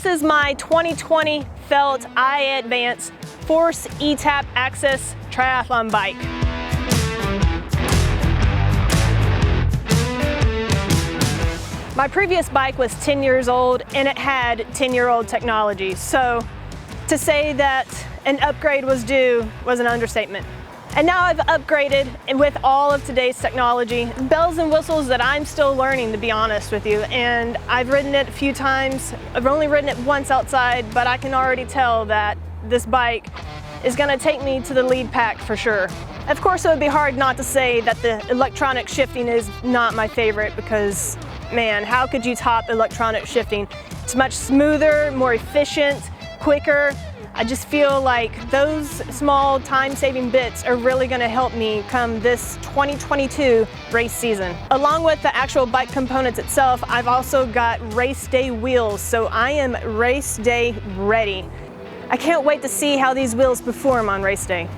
This is my 2020 Felt iAdvance Force Etap AXS Triathlon bike. My previous bike was 10 years old and it had 10-year-old technology. So to say that an upgrade was due was an understatement. And now I've upgraded with all of today's technology, bells and whistles that I'm still learning, to be honest with you. And I've ridden it a few times. I've only ridden it once outside, but I can already tell that this bike is gonna take me to the lead pack for sure. Of course, it would be hard not to say that the electronic shifting is not my favorite because, man, how could you top electronic shifting? It's much smoother, more efficient, quicker. I just feel like those small time-saving bits are really gonna help me come this 2022 race season. Along with the actual bike components itself, I've also got race day wheels, so I am race day ready. I can't wait to see how these wheels perform on race day.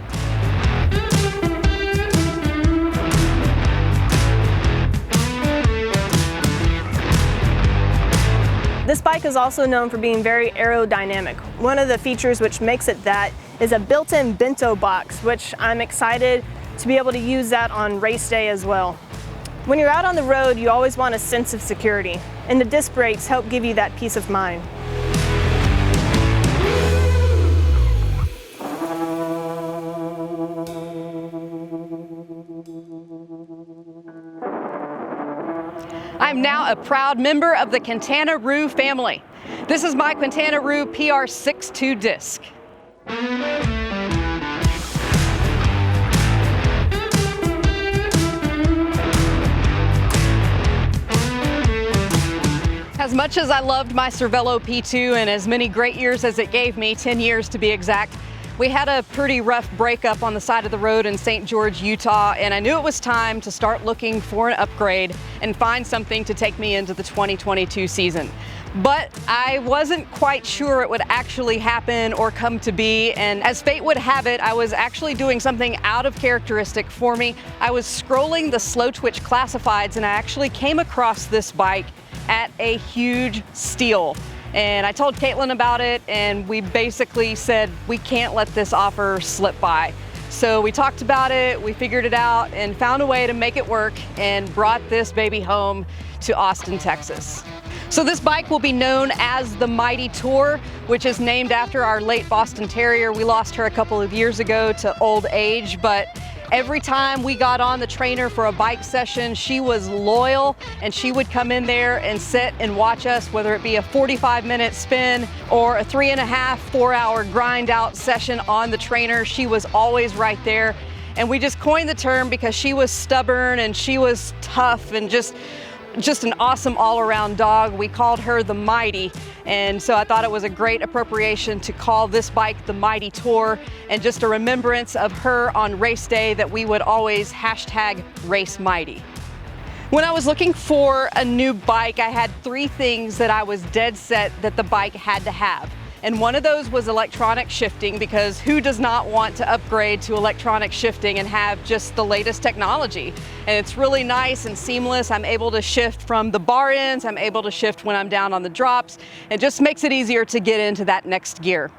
This bike is also known for being very aerodynamic. One of the features which makes it that is a built-in bento box, which I'm excited to be able to use that on race day as well. When you're out on the road, you always want a sense of security, and the disc brakes help give you that peace of mind. I'm now a proud member of the Quintana Roo family. This is my Quintana Roo PRSix2 Disc. As much as I loved my Cervelo P2 and as many great years as it gave me, 10 years to be exact, we had a pretty rough breakup on the side of the road in St. George, Utah, and I knew it was time to start looking for an upgrade and find something to take me into the 2022 season. But I wasn't quite sure it would actually happen or come to be, and as fate would have it, I was actually doing something out of characteristic for me. I was scrolling the Slow Twitch classifieds and I actually came across this bike at a huge steal. And I told Caitlin about it, and we basically said, we can't let this offer slip by. So we talked about it, we figured it out, and found a way to make it work, and brought this baby home to Austin, Texas. So this bike will be known as the Mighty Tour, which is named after our late Boston Terrier. We lost her a couple of years ago to old age, but every time we got on the trainer for a bike session, she was loyal and she would come in there and sit and watch us, whether it be a 45-minute spin or a 3.5, 4-hour grind out session on the trainer. She was always right there. And we just coined the term because she was stubborn and she was tough and just an awesome all-around dog. We called her the Mighty, and so I thought it was a great appropriation to call this bike the Mighty Tour, and just a remembrance of her on race day that we would always hashtag Race Mighty. When I was looking for a new bike, I had 3 things that I was dead set that the bike had to have. And one of those was electronic shifting, because who does not want to upgrade to electronic shifting and have just the latest technology? And it's really nice and seamless. I'm able to shift from the bar ends, I'm able to shift when I'm down on the drops. It just makes it easier to get into that next gear.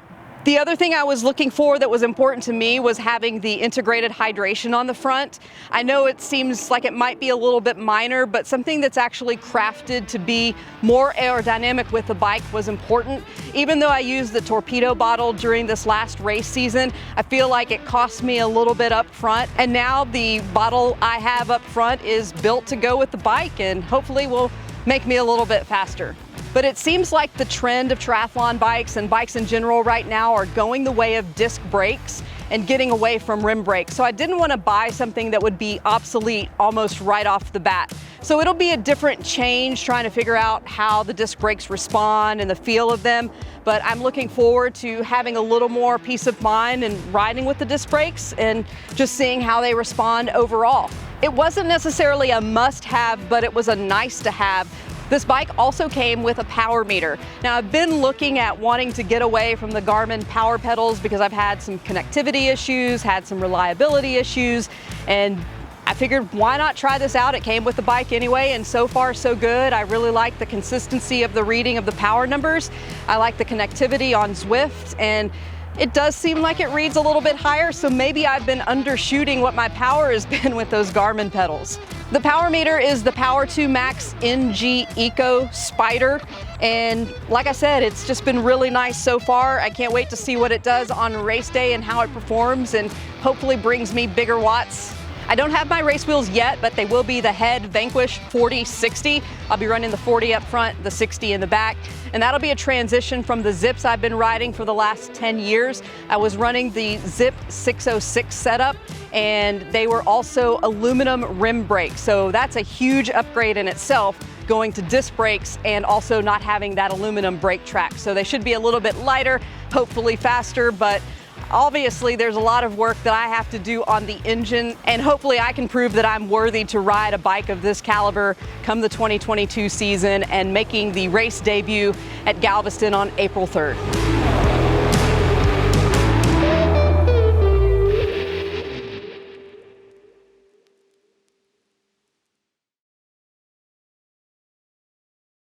The other thing I was looking for that was important to me was having the integrated hydration on the front. I know it seems like it might be a little bit minor, but something that's actually crafted to be more aerodynamic with the bike was important. Even though I used the torpedo bottle during this last race season, I feel like it cost me a little bit up front. And now the bottle I have up front is built to go with the bike and hopefully will make me a little bit faster. But it seems like the trend of triathlon bikes and bikes in general right now are going the way of disc brakes and getting away from rim brakes. So I didn't want to buy something that would be obsolete almost right off the bat. So it'll be a different change trying to figure out how the disc brakes respond and the feel of them. But I'm looking forward to having a little more peace of mind and riding with the disc brakes and just seeing how they respond overall. It wasn't necessarily a must-have, but it was a nice-to-have. This bike also came with a power meter. Now I've been looking at wanting to get away from the Garmin power pedals because I've had some connectivity issues, had some reliability issues, and I figured why not try this out? It came with the bike anyway, and so far so good. I really like the consistency of the reading of the power numbers. I like the connectivity on Zwift, and it does seem like it reads a little bit higher, so maybe I've been undershooting what my power has been with those Garmin pedals. The power meter is the Power 2 Max NG Eco Spider, and like I said, it's just been really nice so far. I can't wait to see what it does on race day and how it performs, and hopefully brings me bigger watts. I don't have my race wheels yet, but they will be the Head Vanquish 40/60. I'll be running the 40 up front, the 60 in the back, and that'll be a transition from the Zips I've been riding for the last 10 years. I was running the Zip 606 setup, and they were also aluminum rim brakes, so that's a huge upgrade in itself, going to disc brakes and also not having that aluminum brake track. So they should be a little bit lighter, hopefully faster, but obviously there's a lot of work that I have to do on the engine, and hopefully I can prove that I'm worthy to ride a bike of this caliber come the 2022 season and making the race debut at Galveston on April 3rd.